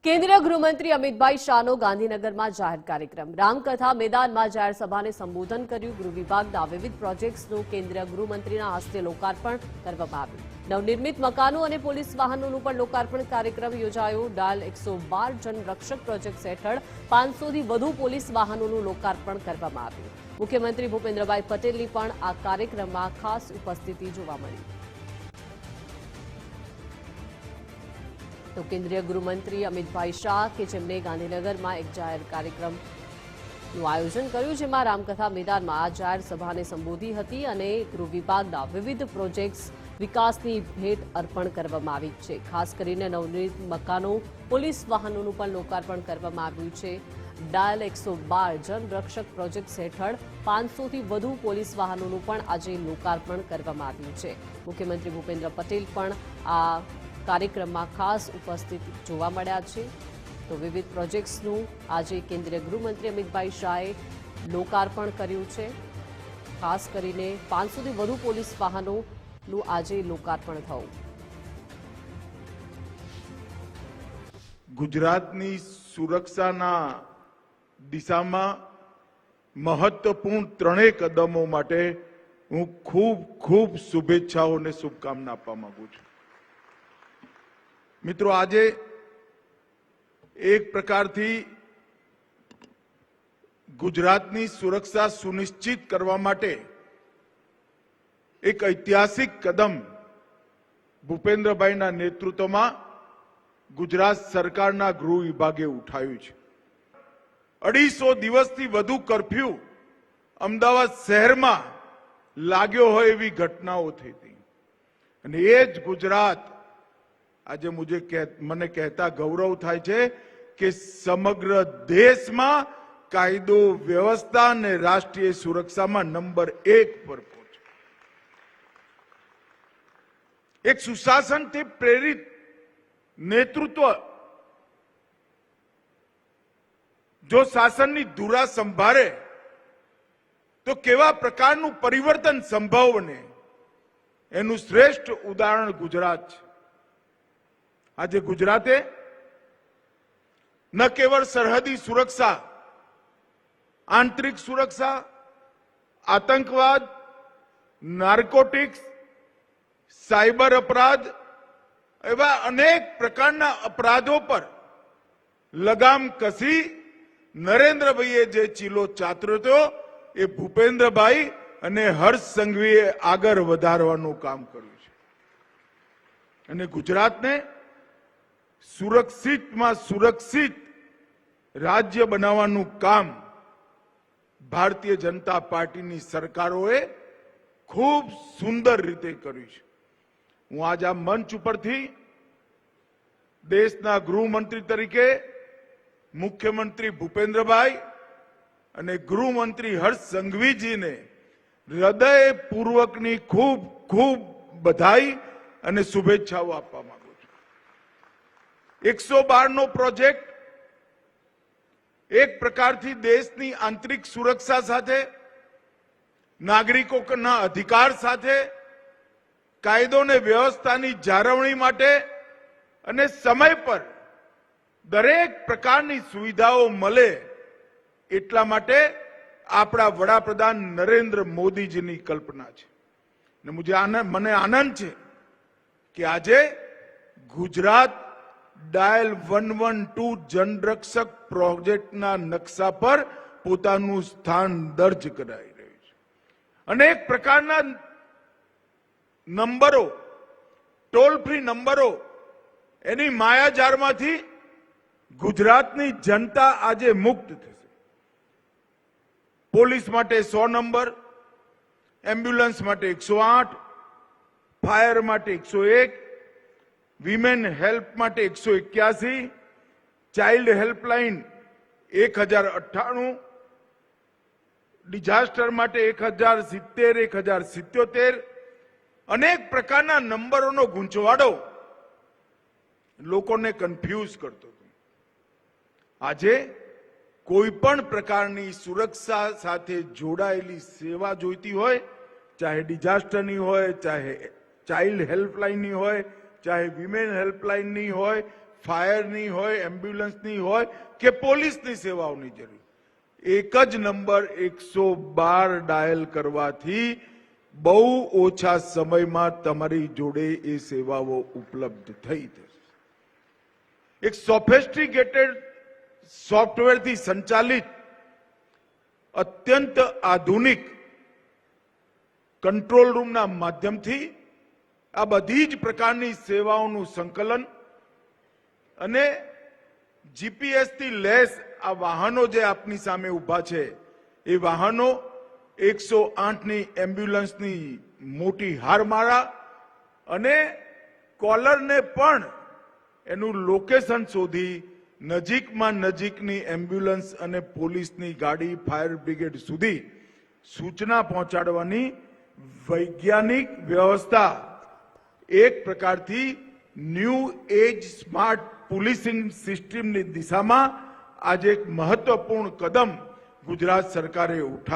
કેન્દ્રીય ગૃહમંત્રી અમિતભાઈ શાહનો ગાંધીનગરમાં જાહેર કાર્યક્રમ રામકથા મેદાનમાં જાહેર સભાને સંબોધન કર્યું। ગૃહ વિભાગના વિવિધ પ્રોજેક્ટ્સનું કેન્દ્રીય ગૃહમંત્રીના હસ્તે લોકાર્પણ કરવામાં આવ્યું। નવનિર્મિત મકાનો અને પોલીસ વાહનોનું પણ લોકાર્પણ કાર્યક્રમ યોજાયો। ડાયલ 112 જનરક્ષક પ્રોજેક્ટ હેઠળ 500થી વધુ પોલીસ વાહનોનું લોકાર્પણ કરવામાં આવ્યું। મુખ્યમંત્રી ભૂપેન્દ્રભાઈ પટેલની પણ આ કાર્યક્રમમાં ખાસ ઉપસ્થિતિ જોવા મળી। તો કેન્દ્રીય ગૃહમંત્રી અમિતભાઈ શાહ કે જેમણે ગાંધીનગરમાં એક જાહેર કાર્યક્રમનું આયોજન કર્યું, જેમાં રામકથા મેદાનમાં આ જાહેર સભાને સંબોધી હતી અને ગૃહ વિભાગના વિવિધ પ્રોજેક્ટ્સ વિકાસની ભેટ અર્પણ કરવામાં આવી છે। ખાસ કરીને નવનિર્મિત મકાનો, પોલીસ વાહનોનું પણ લોકાર્પણ કરવામાં આવ્યું છે। ડાયલ 112 જનરક્ષક પ્રોજેક્ટ હેઠળ 500થી વધુ પોલીસ વાહનોનું પણ આજે લોકાર્પણ કરવામાં આવ્યું છે। મુખ્યમંત્રી ભૂપેન્દ્ર પટેલ પણ આ કાર્યક્રમમાં ખાસ ઉપસ્થિત જોવા મળ્યા છે। તો વિવિધ પ્રોજેક્ટ્સનું આજે કેન્દ્રીય ગૃહમંત્રી અમિતભાઈ શાહે લોકાર્પણ કર્યું છે। ખાસ કરીને 500થી વધુ પોલીસ વાહનોનું આજે લોકાર્પણ થયું। ગુજરાતની સુરક્ષાના દિશામાં મહત્વપૂર્ણ ત્રણેય કદમો માટે હું ખૂબ શુભેચ્છાઓ અને શુભકામના આપવા માંગુ છું। મિત્રો, આજે એક પ્રકારથી ગુજરાતની સુરક્ષા સુનિશ્ચિત કરવા માટે એક ઐતિહાસિક કદમ ભૂપેન્દ્રભાઈના નેતૃત્વમાં ગુજરાત સરકારના ગૃહ વિભાગે ઉઠાવ્યું છે। 250 દિવસથી વધુ કર્ફ્યુ અમદાવાદ શહેરમાં લાગ્યો હોય એવી ઘટનાઓ થઈ હતી અને એ જ ગુજરાત આજે મને કહેતા ગૌરવ થાય છે કે સમગ્ર દેશમાં કાયદો વ્યવસ્થા અને રાષ્ટ્રીય સુરક્ષામાં નંબર 1 પર પહોંચ્યો। એક સુશાસનથી પ્રેરિત નેતૃત્વ જો શાસનની ધુરા સંભાળે તો કેવા પ્રકારનું પરિવર્તન સંભવ બને, એનું શ્રેષ્ઠ ઉદાહરણ ગુજરાત છે। આજે ગુજરાતે ન કેવળ સરહદી સુરક્ષા, આંતરિક સુરક્ષા, આતંકવાદ, નાર્કોટિક્સ, સાયબર અપરાધ એવા અનેક પ્રકારના અપરાધો પર લગામ કસી નરેન્દ્રભાઈએ જે ચીલો ચાતર્યો હતો એ ભૂપેન્દ્રભાઈ અને હર્ષ સંઘવીએ આગળ વધારવાનું કામ કર્યું છે અને ગુજરાતને સુરક્ષિતમાં સુરક્ષિત રાજ્ય બનાવવાનું કામ ભારતીય જનતા પાર્ટીની સરકારોએ ખૂબ સુંદર રીતે કર્યું છે। હું આજ આ મંચ ઉપરથી દેશના ગૃહમંત્રી તરીકે મુખ્યમંત્રી ભૂપેન્દ્રભાઈ અને ગૃહમંત્રી હર્ષ સંઘવીજીને હૃદયપૂર્વકની ખૂબ બધાઈ અને શુભેચ્છાઓ આપવા માંગુ છું। 112 નો પ્રોજેક્ટ એક પ્રકારથી દેશની આંતરિક સુરક્ષા સાથે, નાગરિકોના અધિકાર સાથે, કાયદો અને વ્યવસ્થાની જાળવણી માટે અને સમય પર દરેક પ્રકારની સુવિધાઓ મળે એટલા માટે આપણા વડાપ્રધાન નરેન્દ્ર મોદીજીની કલ્પના છે। મને આનંદ છે કે આજે ગુજરાત ડાયલ 112 જનરક્ષક પ્રોજેક્ટના નકશા પર પોતાનું સ્થાન દર્જ કરાવી રહ્યું છે। અનેક પ્રકારના નંબરો, ટોલ ફ્રી નંબરો, એની માયાજાળમાંથી ગુજરાતની જનતા આજે મુક્ત થશે। પોલીસ માટે 100 નંબર, એમ્બ્યુલન્સ માટે 108, ફાયર માટે 101, વિમેન હેલ્પ માટે 181, ચાઇલ્ડ હેલ્પલાઇન 1098, ડિઝાસ્ટર માટે 1070, 1077, અનેક પ્રકારના નંબરોનો ગૂંચવાડો લોકોને કન્ફ્યુઝ કરતો હતો। આજે કોઈ પણ પ્રકારની સુરક્ષા સાથે જોડાયેલી સેવા જોઈતી હોય, ચાહે ડિઝાસ્ટરની હોય, ચાહે ચાઇલ્ડ હેલ્પલાઇનની હોય, ચાહે વિમેન હેલ્પલાઇનની હોય, ફાયરની હોય, એમ્બ્યુલન્સની હોય કે પોલીસની સેવાઓની જરૂર, એક જ નંબર 112 ડાયલ કરવાથી બહુ ઓછા સમયમાં તમારી જોડે એ સેવાઓ ઉપલબ્ધ થઈ જશે. એક સોફિસ્ટિકેટેડ સોફ્ટવેરથી સંચાલિત અત્યંત આધુનિક કંટ્રોલ રૂમના માધ્યમથી આ બધી જ પ્રકારની સેવાઓનું સંકલન અને જીપીએસ થી લેસ આ વાહનો જે આપની સામે ઊભા છે એ વાહનો 108ની એમ્બ્યુલન્સની મોટી હારમાળા અને કોલરને પણ એનું લોકેશન શોધી નજીકમાં નજીકની એમ્બ્યુલન્સ અને પોલીસની ગાડી, ફાયર બ્રિગેડ સુધી સૂચના પહોંચાડવાની વૈજ્ઞાનિક વ્યવસ્થા એક પ્રકારથી ન્યૂ એજ સ્માર્ટ પોલીસિંગ સિસ્ટમની દિશામાં આજે એક મહત્વપૂર્ણ કદમ ગુજરાત સરકારે ઉઠાવ્યું.